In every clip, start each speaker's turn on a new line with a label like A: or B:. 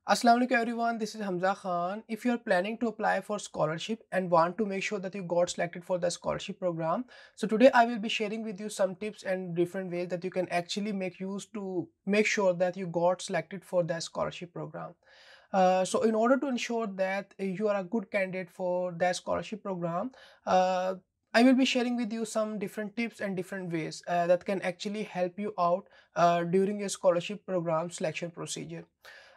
A: Assalamu alaikum everyone, this is Hamza Khan. If you are planning to apply for scholarship and want to make sure that you got selected for the scholarship program, so today I will be sharing with you some tips and different ways that you can actually make use to make sure that you got selected for the scholarship program. So in order to ensure that you are a good candidate for the scholarship program, uh, I will be sharing with you some different tips and different ways that can actually help you out during your scholarship program selection procedure.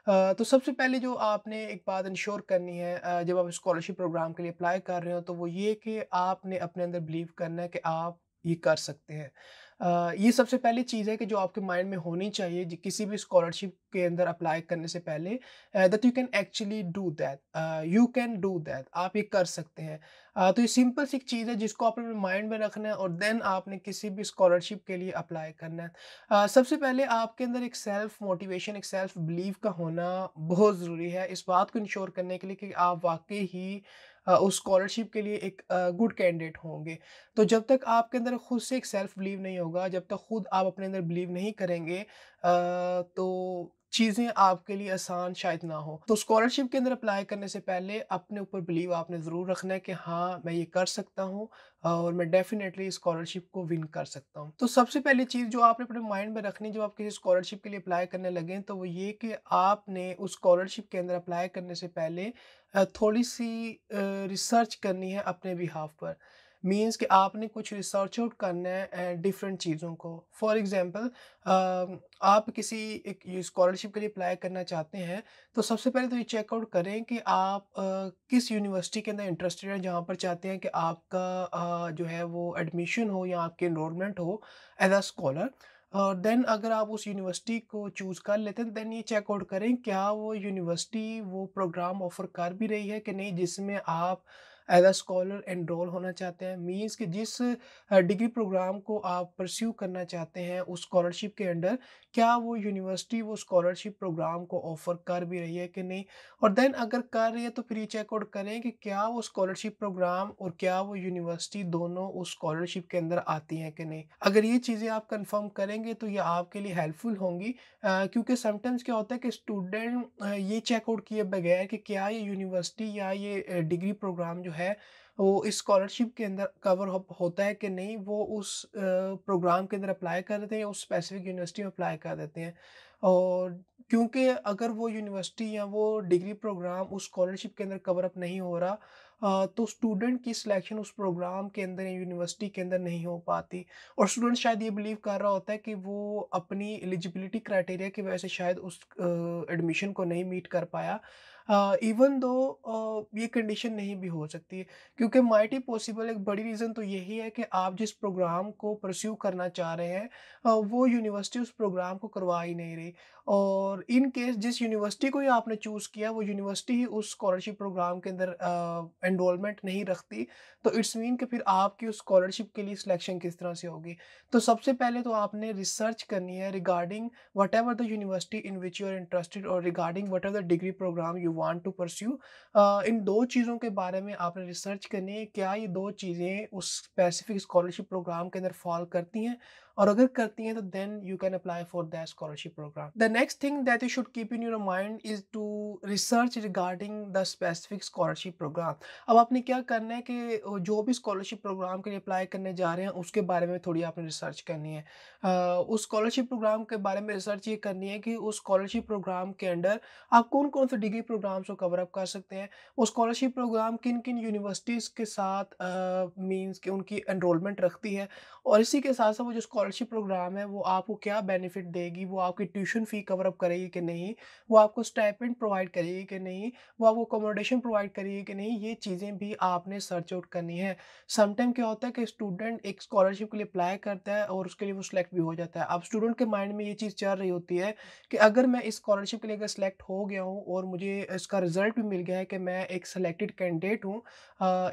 A: तो सबसे पहले जो आपने एक बात ensure करनी है जब आप स्कॉलरशिप प्रोग्राम के लिए अप्लाई कर रहे हो तो वो ये कि आपने अपने अंदर बिलीव करना है कि आप ये कर सकते हैं। ये सबसे पहली चीज़ है कि जो आपके माइंड में होनी चाहिए किसी भी स्कॉलरशिप के अंदर अप्लाई करने से पहले that you can actually do that, you can do that, आप ये कर सकते हैं। तो ये सिंपल सी एक चीज़ है जिसको आपने अपने माइंड में रखना है और देन आपने किसी भी स्कॉलरशिप के लिए अप्लाई करना है। सबसे पहले आपके अंदर एक सेल्फ मोटिवेशन, एक सेल्फ बिलीव का होना बहुत ज़रूरी है इस बात को इंश्योर करने के लिए कि आप वाक़ई ही उस स्कॉलरशिप के लिए एक गुड कैंडिडेट होंगे। तो जब तक आपके अंदर खुद से एक सेल्फ बिलीव नहीं होगा, जब तक खुद आप अपने अंदर बिलीव नहीं करेंगे तो चीज़ें आपके लिए आसान शायद ना हो। तो स्कॉलरशिप के अंदर अप्लाई करने से पहले अपने ऊपर बिलीव आपने ज़रूर रखना है कि हाँ, मैं ये कर सकता हूँ और मैं डेफ़िनेटली स्कॉलरशिप को विन कर सकता हूँ। तो सबसे पहली चीज़ जो आपने अपने माइंड में रखनी है जब आप किसी स्कॉलरशिप के लिए अप्लाई करने लगें, तो वो ये कि आपने उस स्कॉलरशिप के अंदर अप्लाई करने से पहले थोड़ी-सी रिसर्च करनी है अपने बिहाफ़ पर। मीन्स कि आपने कुछ रिसर्च आउट करना है डिफरेंट चीज़ों को। फॉर एग्ज़ाम्पल आप किसी एक ये स्कॉलरशिप के लिए अप्लाई करना चाहते हैं, तो सबसे पहले तो ये चेक आउट करें कि आप किस यूनिवर्सिटी के अंदर इंटरेस्टेड हैं, जहाँ पर चाहते हैं कि आपका जो है वो एडमिशन हो या आपकी एनरोलमेंट हो एज़ अ स्कॉलर। और देन अगर आप उस यूनिवर्सिटी को चूज़ कर लेते हैं, देन ये चेक आउट करें क्या वो यूनिवर्सिटी वो प्रोग्राम ऑफ़र कर भी रही है कि नहीं जिसमें आप एज़ अ स्कॉलर एनरोल होना चाहते हैं। मीन्स कि जिस डिग्री प्रोग्राम को आप परस्यू करना चाहते हैं उस स्कॉलरशिप के अंडर, क्या वो यूनिवर्सिटी वो स्कॉलरशिप प्रोग्राम को ऑफ़र कर भी रही है कि नहीं? और देन अगर कर रही है तो फिर ये चेक आउट करें कि क्या वो स्कॉलरशिप प्रोग्राम और क्या वो यूनिवर्सिटी दोनों उस स्कॉलरशिप के अंदर आती हैं कि नहीं? अगर ये चीज़ें आप कन्फर्म करेंगे तो ये आपके लिए हेल्पफुल होंगी, क्योंकि समटाइम्स क्या होता है कि स्टूडेंट ये चेक आउट किए बगैर कि क्या ये यूनिवर्सिटी या ये डिग्री प्रोग्राम जो है वो इस स्कॉलरशिप के अंदर कवर अप होता है कि नहीं, वो उस प्रोग्राम के अंदर अप्लाई कर देते हैं या उस स्पेसिफिक यूनिवर्सिटी में अप्लाई कर देते हैं। और क्योंकि अगर वो यूनिवर्सिटी या वो डिग्री प्रोग्राम उस स्कॉलरशिप के अंदर कवर अप नहीं हो रहा, तो स्टूडेंट की सिलेक्शन उस प्रोग्राम के अंदर या यूनिवर्सिटी के अंदर नहीं हो पाती। और स्टूडेंट शायद ये बिलीव कर रहा होता है कि वो अपनी एलिजिबिलिटी क्राइटेरिया की वजह से शायद उस एडमिशन को नहीं मीट कर पाया। इवन दो ये कंडीशन नहीं भी हो सकती है, क्योंकि माइट ही पॉसिबल एक बड़ी रीज़न तो यही है कि आप जिस प्रोग्राम को परस्यू करना चाह रहे हैं वो यूनिवर्सिटी उस प्रोग्राम को करवा ही नहीं रही। और इन केस जिस यूनिवर्सिटी को ही आपने चूज़ किया वो यूनिवर्सिटी ही उस स्कॉलरशिप प्रोग्राम के अंदर एनरोलमेंट नहीं रखती, तो इट्स मीन कि फिर आपकी उस स्कॉलरशिप के लिए सिलेक्शन किस तरह से होगी। तो सबसे पहले तो आपने रिसर्च करनी है regarding whatever the university in which you are interested और regarding whatever the degree program you want to pursue. इन 2 चीज़ों के बारे में आपने रिसर्च करनी है, क्या ये 2 चीज़ें उस स्पेसिफिक स्कॉलरशिप प्रोग्राम के अंदर फ़ॉल करती हैं? और अगर करती हैं तो then you can apply for that scholarship programme. The next thing that you should keep in your mind is to research regarding the specific scholarship programme. अब आपने क्या करना है कि जो भी स्कॉलरशिप प्रोग्राम के लिए अप्लाई करने जा रहे हैं उसके बारे में थोड़ी आपने रिसर्च करनी है। उस स्कॉलरशिप प्रोग्राम के बारे में रिसर्च ये करनी है कि उस स्कॉलरशिप प्रोग्राम के अंडर आप कौन-कौन से डिग्री प्रोग्राम्स को कवर अप कर सकते हैं। वो स्कॉलरशिप प्रोग्राम किन-किन यूनिवर्सिटीज़ के साथ मीन्स कि उनकी एनरोलमेंट रखती है और इसी के साथ-साथ वो जो स्कॉलरशिप प्रोग्राम है वो आपको क्या बेनिफिट देगी, वो आपकी ट्यूशन फ़ी कवर अप करेगी कि नहीं, वो आपको स्टाइपेंड प्रोवाइड करेगी कि नहीं, वो आपको अकोमोडेशन प्रोवाइड करेगी कि नहीं, ये चीज़ें भी आपने सर्च आउट करनी है। समटाइम क्या होता है कि स्टूडेंट एक स्कॉलरशिप के लिए अप्लाई करता है और उसके लिए वो सिलेक्ट भी हो जाता है। अब स्टूडेंट के माइंड में ये चीज़ चल रही होती है कि अगर मैं इस स्कॉलरशिप के लिए अगर सिलेक्ट हो गया हूँ और मुझे इसका रिज़ल्ट भी मिल गया है कि मैं एक सिलेक्टेड कैंडिडेट हूँ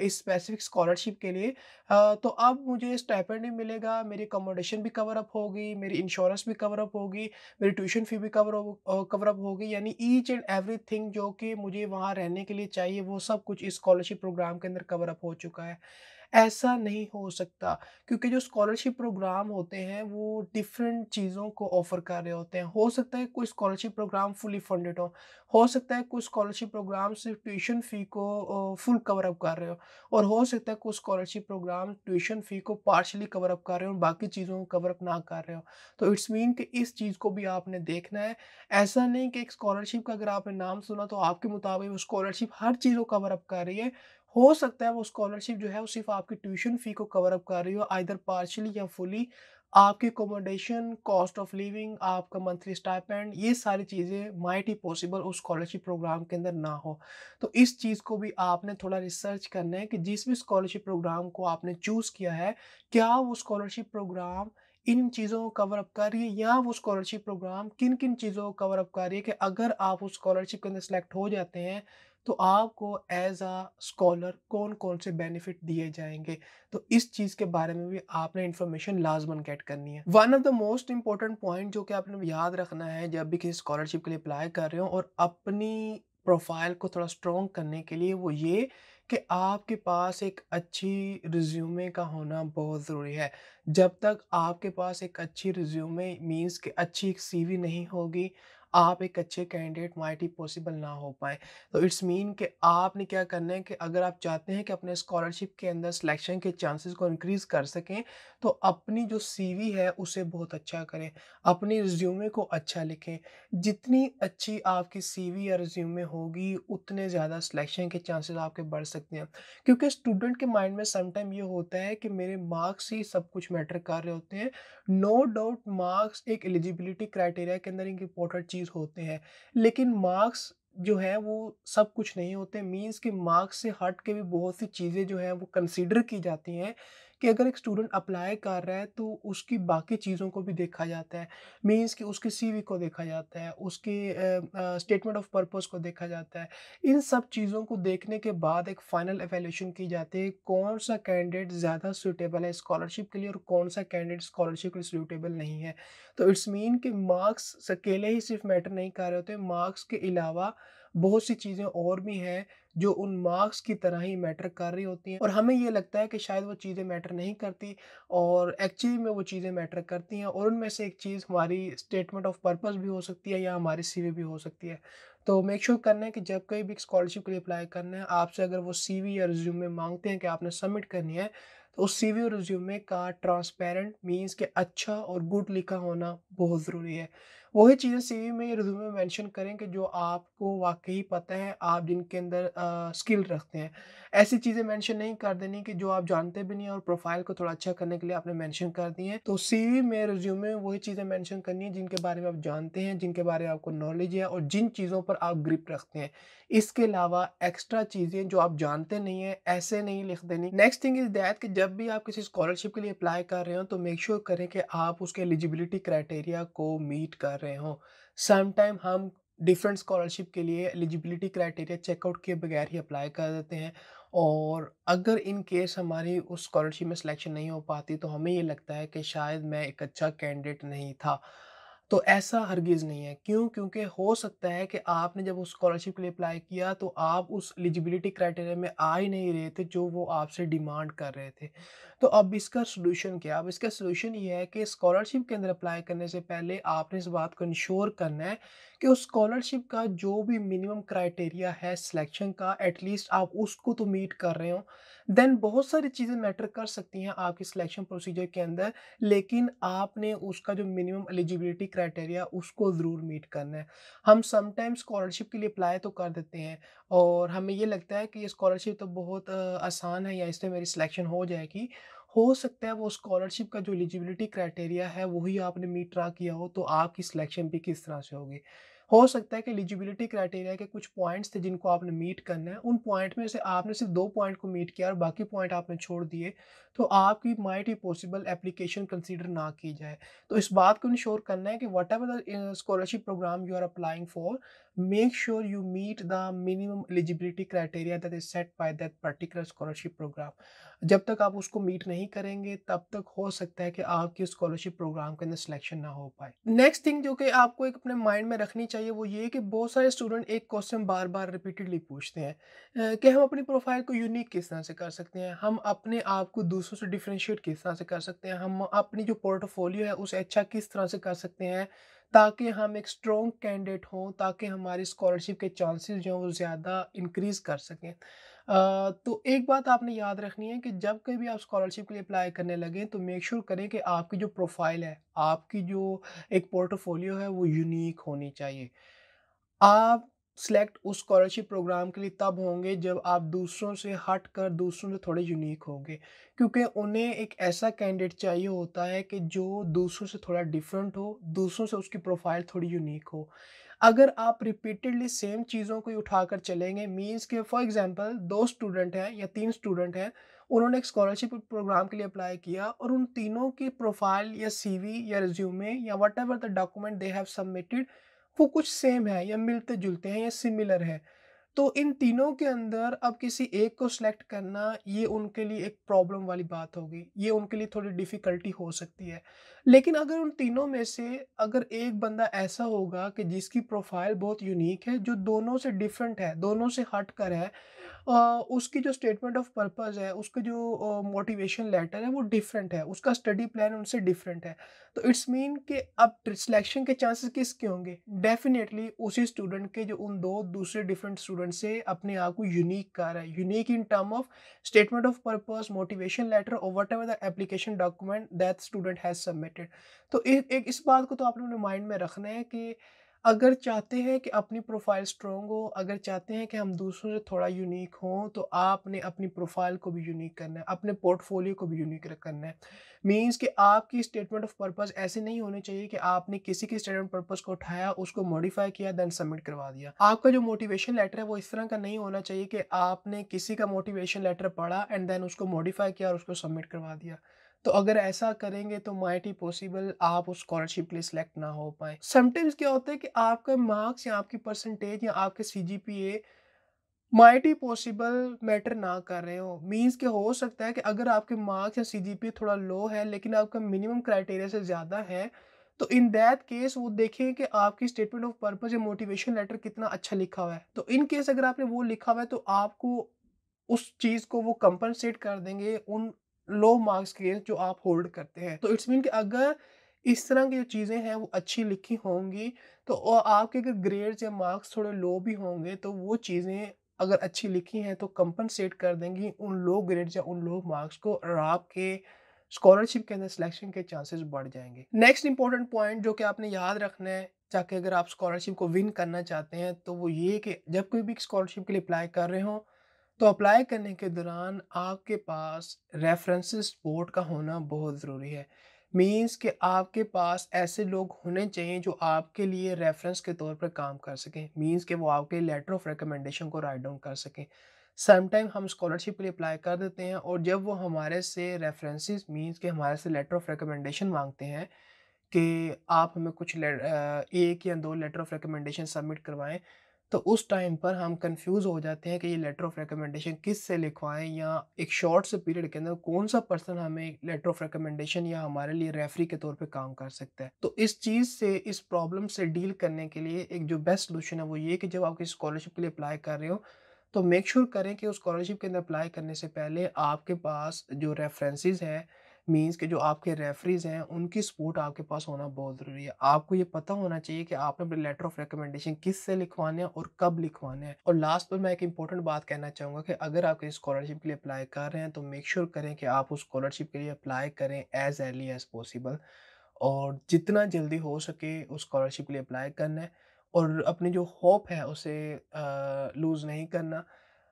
A: इस स्पेसिफिक स्कॉलरशिप के लिए, तो अब मुझे स्टाइपेंड भी मिलेगा, मेरी अकोमोडेशन भी कवर अप होगी, मेरी इंश्योरेंस भी कवर अप होगी, मेरी ट्यूशन फ़ी भी कवर अप होगी, यानी ईच एंड एवरीथिंग जो कि मुझे वहाँ रहने के लिए चाहिए वो सब कुछ इस स्कॉलरशिप प्रोग्राम के अंदर कवर अप हो चुका है। ऐसा नहीं हो सकता, क्योंकि जो स्कॉलरशिप प्रोग्राम होते हैं वो डिफरेंट चीज़ों को ऑफ़र कर रहे होते हैं। हो सकता है कोई स्कॉलरशिप प्रोग्राम फुली फंडेड हो सकता है कोई स्कॉलरशिप प्रोग्राम सिर्फ़ ट्यूशन फ़ी को फुल कवर अप कर रहे और हो सकता है कोई स्कॉलरशिप प्रोग्राम ट्यूशन फ़ी को पार्शियली कवर अप कर रहे हो और बाकी चीज़ों को कवर अप ना कर रहे हो। तो इट्स मीन कि इस चीज़ को भी आपने देखना है। ऐसा नहीं कि एक स्कॉलरशिप का अगर आपने नाम सुना तो आपके मुताबिक वो स्कॉलरशिप हर चीज़ को कवर अप कर रही है। हो सकता है वो स्कॉलरशिप जो है वो सिर्फ़ आपकी ट्यूशन फ़ी को कवर अप कर रही हो आइदर पार्शियली या फुली। आपकी अकोमोडेशन, कॉस्ट ऑफ लिविंग, आपका मंथली स्टाइपेंड, ये सारी चीज़ें माइट ही पॉसिबल उस स्कॉलरशिप प्रोग्राम के अंदर ना हो। तो इस चीज़ को भी आपने थोड़ा रिसर्च करना है कि जिस भी स्कॉलरशिप प्रोग्राम को आपने चूज़ किया है, क्या वो स्कॉलरशिप प्रोग्राम इन चीज़ों को कवर अप कर रही है या वो स्कॉलरशिप प्रोग्राम किन-किन चीज़ों को कवर अप कर रही है कि अगर आप उस स्कॉलरशिप के अंदर सेलेक्ट हो जाते हैं, तो आपको एज़ अ स्कॉलर कौन-कौन से बेनिफिट दिए जाएँगे। तो इस चीज़ के बारे में भी आपने इन्फॉर्मेशन लाज़मन गेट करनी है। One of the most important point जो कि आपने याद रखना है जब भी किसी स्कॉलरशिप के लिए अप्लाई कर रहे हो और अपनी प्रोफ़ाइल को थोड़ा स्ट्रॉन्ग करने के लिए वो ये कि आपके पास एक अच्छी रिज़्यूमे का होना बहुत ज़रूरी है। जब तक आपके पास एक अच्छी रिज़्यूमे मीन्स कि अच्छी एक सीवी नहीं होगी, आप एक अच्छे कैंडिडेट माइट ही पॉसिबल ना हो पाएँ। तो इट्स मीन कि आपने क्या करना है कि अगर आप चाहते हैं कि अपने स्कॉलरशिप के अंदर सिलेक्शन के चांसेस को इंक्रीज़ कर सकें, तो अपनी जो सीवी है उसे बहुत अच्छा करें, अपनी रिज़्यूमे को अच्छा लिखें। जितनी अच्छी आपकी सीवी या रिज़्यूमे होगी, उतने ज़्यादा सिलेक्शन के चांसेस आपके बढ़ सकते हैं। क्योंकि स्टूडेंट के माइंड में सम टाइम ये होता है कि मेरे मार्क्स ही सब कुछ मैटर कर रहे होते हैं। नो डाउट मार्क्स एक एलिजिबिलिटी क्राइटेरिया के अंदर एक इम्पोर्टेंट चीज़ होते हैं, लेकिन मार्क्स जो है वो सब कुछ नहीं होते। मीन्स कि मार्क्स से हट के भी बहुत सी चीज़ें जो हैं वो कंसीडर की जाती हैं कि अगर एक स्टूडेंट अप्लाई कर रहा है तो उसकी बाकी चीज़ों को भी देखा जाता है। मीन्स कि उसकी सीवी को देखा जाता है, उसके स्टेटमेंट ऑफ पर्पस को देखा जाता है। इन सब चीज़ों को देखने के बाद एक फाइनल इवैल्यूएशन की जाती है, कौन सा कैंडिडेट ज़्यादा सूटेबल है स्कॉलरशिप के लिए और कौन सा कैंडिडेट स्कॉलरशिप के लिए सूटेबल नहीं है। तो इट्स मीन कि मार्क्स अकेले ही सिर्फ मैटर नहीं कर रहे होते, मार्क्स के अलावा बहुत सी चीज़ें और भी हैं जो उन मार्क्स की तरह ही मैटर कर रही होती हैं और हमें ये लगता है कि शायद वो चीज़ें मैटर नहीं करती और एक्चुअली में वो चीज़ें मैटर करती हैं और उनमें से एक चीज़ हमारी स्टेटमेंट ऑफ पर्पस भी हो सकती है या हमारी सीवी भी हो सकती है। तो मेक श्योर करना है कि जब कहीं भी स्कॉलरशिप के लिए अप्लाई करना है, आपसे अगर वो सीवी या रिज्यूमे मांगते हैं कि आपने सबमिट करनी है, तो उस सीवी और रिज्यूमे का ट्रांसपेरेंट मीन्स कि अच्छा और गुड लिखा होना बहुत ज़रूरी है। वही चीज़ें सीवी में या रिज्यूमे में मेंशन करें कि जो आपको वाक़ई पता है, आप जिनके अंदर स्किल रखते हैं। ऐसी चीज़ें मेंशन नहीं कर देनी कि जो आप जानते भी नहीं हैं और प्रोफ़ाइल को थोड़ा अच्छा करने के लिए आपने मेंशन कर दी हैं। तो सीवी में, रिज्यूमे में वही चीज़ें मेंशन करनी है जिनके बारे में आप जानते हैं, जिनके बारे में आपको नॉलेज है और जिन चीज़ों पर आप ग्रिप रखते हैं। इसके अलावा एक्स्ट्रा चीज़ें जो आप जानते नहीं हैं, ऐसे नहीं लिख देनी। नेक्स्ट थिंग इज़ दैट कि जब भी आप किसी स्कॉलरशिप के लिए अप्लाई कर रहे हो तो मेक श्योर करें कि आप उसके एलिजिबिलिटी क्राइटेरिया को मीट कर रहे हों। सम टाइम हम डिफरेंट स्कॉलरशिप के लिए एलिजिबिलिटी क्राइटेरिया चेकआउट किए बगैर ही अप्लाई कर देते हैं और अगर इन केस हमारी उस स्कॉलरशिप में सिलेक्शन नहीं हो पाती तो हमें ये लगता है कि शायद मैं एक अच्छा कैंडिडेट नहीं था। तो ऐसा हरगिज़ नहीं है। क्यों? क्योंकि हो सकता है कि आपने जब उस स्कॉलरशिप के लिए अप्लाई किया तो आप उस एलिजिबिलिटी क्राइटेरिया में आ ही नहीं रहे थे जो वो आपसे डिमांड कर रहे थे। तो अब इसका सॉल्यूशन क्या है? अब इसका सॉल्यूशन ये है कि स्कॉलरशिप के अंदर अप्लाई करने से पहले आपने इस बात को इंश्योर करना है कि उस स्कॉलरशिप का जो भी मिनिमम क्राइटेरिया है सिलेक्शन का एटलीस्ट आप उसको तो मीट कर रहे हो। देन बहुत सारी चीज़ें मैटर कर सकती हैं आपकी सिलेक्शन प्रोसीजर के अंदर, लेकिन आपने उसका जो मिनिमम एलिजिबिलिटी क्राइटेरिया उसको ज़रूर मीट करना है। हम समटाइम्स स्कॉलरशिप के लिए अप्लाई तो कर देते हैं और हमें ये लगता है कि ये स्कॉलरशिप तो बहुत आसान है या इसमें मेरी सिलेक्शन हो जाएगी। हो सकता है वो स्कॉलरशिप का जो एलिजिबिलिटी क्राइटेरिया है वही आपने मीट ना किया हो तो आपकी सिलेक्शन भी किस तरह से होगी। हो सकता है कि एलिजिबिलिटी क्राइटेरिया के कुछ पॉइंट्स थे जिनको आपने मीट करना है, उन पॉइंट में से आपने सिर्फ़ 2 पॉइंट को मीट किया और बाकी पॉइंट आपने छोड़ दिए, तो आपकी माइट ही पॉसिबल एप्लीकेशन कंसीडर ना की जाए। तो इस बात को इंश्योर करना है कि whatever the scholarship programme you are applying for, make sure you meet the minimum eligibility criteria that is set by that particular scholarship programme. जब तक आप उसको मीट नहीं करेंगे तब तक हो सकता है कि आपकी स्कॉलरशिप प्रोग्राम के अंदर सिलेक्शन ना हो पाए। नेक्स्ट थिंग जो कि आपको एक अपने माइंड में रखनी चाहिए वो ये कि बहुत सारे स्टूडेंट एक क्वेश्चन बार बार रिपीटेडली पूछते हैं कि हम अपनी प्रोफाइल को यूनिक किस तरह से कर सकते हैं, हम अपने आप को दूसरों से डिफरेंशिएट किस तरह से कर सकते हैं, हम अपनी जो पोर्टफोलियो है उसे अच्छा किस तरह से कर सकते हैं ताकि हम एक स्ट्रॉन्ग कैंडिडेट हों, ताकि हमारी स्कॉलरशिप के चांसेस जो हैं वो ज़्यादा इंक्रीज़ कर सकें। तो एक बात आपने याद रखनी है कि जब कभी आप स्कॉलरशिप के लिए अप्लाई करने लगें तो मेक श्योर करें कि आपकी जो प्रोफाइल है, आपकी जो एक पोर्टफोलियो है वो यूनिक होनी चाहिए। आप सिलेक्ट उस स्कॉलरशिप प्रोग्राम के लिए तब होंगे जब आप दूसरों से हटकर दूसरों से थोड़े यूनिक होंगे, क्योंकि उन्हें एक ऐसा कैंडिडेट चाहिए होता है कि जो दूसरों से थोड़ा डिफरेंट हो, दूसरों से उसकी प्रोफाइल थोड़ी यूनिक हो। अगर आप रिपीटेडली सेम चीज़ों को ही उठाकर चलेंगे, मीन्स के फॉर एग्जांपल 2 स्टूडेंट हैं या 3 स्टूडेंट हैं, उन्होंने एक स्कॉलरशिप प्रोग्राम के लिए अप्लाई किया और उन तीनों की प्रोफाइल या सीवी या रिज्यूमे या whatever the document they have submitted वो कुछ सेम है या मिलते-जुलते हैं या सिमिलर है। तो इन तीनों के अंदर अब किसी एक को सिलेक्ट करना ये उनके लिए एक प्रॉब्लम वाली बात होगी। ये उनके लिए थोड़ी डिफ़िकल्टी हो सकती है। लेकिन अगर उन तीनों में से अगर एक बंदा ऐसा होगा कि जिसकी प्रोफ़ाइल बहुत यूनिक है, जो दोनों से डिफरेंट है, दोनों से हटकर है, उसकी जो स्टेटमेंट ऑफ पर्पज़ है, उसका जो मोटिवेशन लेटर है वो डिफरेंट है, उसका स्टडी प्लान उनसे डिफरेंट है। तो इट्स मीन कि अब सिलेक्शन के चांसेस किसके होंगे? डेफ़िनेटली उसी स्टूडेंट के जो उन 2 दूसरे डिफरेंट स्टूडेंट से अपने आप को यूनिक कर रहा है। Unique in term of statement of purpose, motivation letter और whatever the application document that student has submitted. तो एक इस बात को तो आपने अपने माइंड में रखना है कि अगर चाहते हैं कि अपनी प्रोफ़ाइल स्ट्रॉन्ग हो, अगर चाहते हैं कि हम दूसरों से थोड़ा यूनिक हों, तो आपने अपनी प्रोफ़ाइल को भी यूनिक करना है, अपने पोर्टफ़ोलियो को भी यूनिक करना है। मीन्स कि आपकी स्टेटमेंट ऑफ पर्पज़ ऐसी नहीं होनी चाहिए कि आपने किसी की स्टेटमेंट पर्पज़ को उठाया, उसको मॉडिफ़ाई किया, देन सबमिट करवा दिया। आपका जो मोटिवेशन लेटर है, वो इस तरह का नहीं होना चाहिए कि आपने किसी का मोटिवेशन लेटर पढ़ा एंड देन उसको मॉडिफ़ाई किया और उसको सबमिट करवा दिया। तो अगर ऐसा करेंगे तो माइट ही पॉसिबल आप उस स्कॉलरशिप के लिए सिलेक्ट ना हो पाएँ। समटाइम्स क्या होता है कि आपका मार्क्स या आपकी परसेंटेज या आपके सीजीपीए माइट ही पॉसिबल मैटर ना कर रहे हो। मीन्स कि हो सकता है कि अगर आपके मार्क्स या सीजीपीए थोड़ा लो है लेकिन आपका मिनिमम क्राइटेरिया से ज़्यादा है, तो इन दैट केस वो देखें कि आपकी स्टेटमेंट ऑफ पर्पज़ या मोटिवेशन लेटर कितना अच्छा लिखा हुआ है। तो इन केस अगर आपने वो लिखा हुआ है तो आपको उस चीज़ को वो कंपनसेट कर देंगे उन लो मार्क्स के जो आप होल्ड करते हैं। तो इट्स मीन कि अगर इस तरह की जो चीज़ें हैं वो अच्छी लिखी होंगी तो आपके अगर ग्रेड्स या मार्क्स थोड़े लो भी होंगे तो वो चीज़ें अगर अच्छी लिखी हैं तो कंपनसेट कर देंगी उन लो ग्रेड्स या उन लो मार्क्स को और आपके स्कॉलरशिप के अंदर सिलेक्शन के चांसेस बढ़ जाएँगे। नेक्स्ट इम्पोर्टेंट पॉइंट जो कि आपने याद रखना है ताकि अगर आप स्कॉलरशिप को विन करना चाहते हैं तो वो ये कि जब कोई भी स्कॉलरशिप के लिए अप्लाई कर रहे हों तो अप्लाई करने के दौरान आपके पास रेफरेंसेस सपोर्ट का होना बहुत ज़रूरी है। मीन्स कि आपके पास ऐसे लोग होने चाहिए जो आपके लिए रेफरेंस के तौर पर काम कर सकें। मीन्स कि वो आपके लेटर ऑफ रिकमेंडेशन को राइट डाउन कर सकें। समटाइम हम स्कॉलरशिप के लिए अप्लाई कर देते हैं और जब वो हमारे से रेफरेंसेस मीन्स कि हमारे से लेटर ऑफ रिकमेंडेशन माँगते हैं कि आप हमें कुछ 1 या 2 लेटर ऑफ रिकमेंडेशन सबमिट करवाएँ, तो उस टाइम पर हम कन्फ्यूज़ हो जाते हैं कि ये लेटर ऑफ रिकमेंडेशन किससे लिखवाएँ या एक शॉर्ट से पीरियड के अंदर कौन-सा पर्सन हमें लेटर ऑफ रिकमेंडेशन या हमारे लिए रेफ़री के तौर पे काम कर सकता है। तो इस चीज़ से, इस प्रॉब्लम से डील करने के लिए एक जो बेस्ट सॉल्यूशन है वो ये है कि जब आप किसी स्कॉलरशिप के लिए अप्लाई कर रहे हो, तो मेक श्योर करें कि उस स्कॉलरशिप के अंदर अप्लाई करने से पहले आपके पास जो रेफ़रेंसेस हैं मीन्स के जो आपके रेफरीज़ हैं, उनकी सपोर्ट आपके पास होना बहुत ज़रूरी है। आपको ये पता होना चाहिए कि आपने अपने लेटर ऑफ रिकमेंडेशन किससे लिखवाने हैं और कब लिखवाने हैं। और लास्ट पर मैं एक इम्पोर्टेंट बात कहना चाहूँगा कि अगर आप किसी स्कॉलरशिप के लिए अप्लाई कर रहे हैं, तो मेक श्योर करें कि आप उस स्कॉलरशिप के लिए अप्लाई करें एज़ अर्ली एज़ पॉसिबल और जितना जल्दी हो सके उस स्कॉलरशिप के लिए अप्लाई करना है और अपनी जो होप है उसे लूज़ नहीं करना।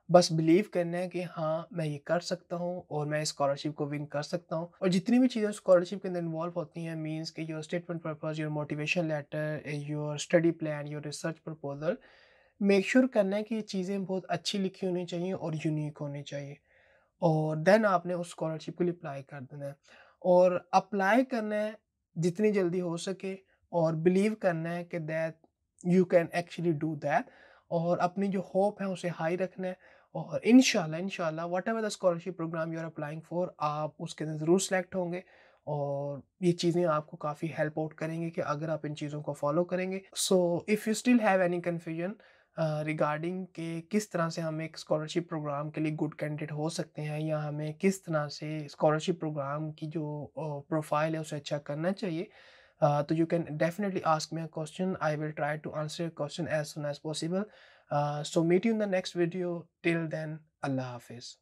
A: बस बिलीव करना है कि हाँ, मैं ये कर सकता हूँ और मैं इस स्कॉलरशिप को विन कर सकता हूँ और जितनी भी चीज़ें स्कॉलरशिप के अंदर इन्वॉल्व होती हैं मीन्स कि your statement purpose, your motivation letter, your study plan, your research proposal, make sure करना है कि ये चीज़ें बहुत अच्छी लिखी होनी चाहिए और यूनिक होनी चाहिए और देन आपने उस स्कॉलरशिप के लिए अप्लाई कर देना है और अप्लाई करना है जितनी जल्दी हो सके और बिलीव करना है कि that you can actually do that, और अपनी जो होप है उसे हाई रखना है। और इंशाल्लाह whatever the scholarship programme you are applying for, आप उसके अंदर ज़रूर सेलेक्ट होंगे। और ये चीज़ें आपको काफ़ी हेल्प आउट करेंगी कि अगर आप इन चीज़ों को फॉलो करेंगे। So if you still have any confusion regarding कि किस तरह से हम एक स्कॉलरशिप प्रोग्राम के लिए गुड कैंडिडेट हो सकते हैं, या हमें किस तरह से स्कॉलरशिप प्रोग्राम की जो प्रोफाइल है उसे अच्छा करना चाहिए, so you can definitely ask me a question. I will try to answer your question as soon as possible. So meet you in the next video. Till then, Allah Hafiz.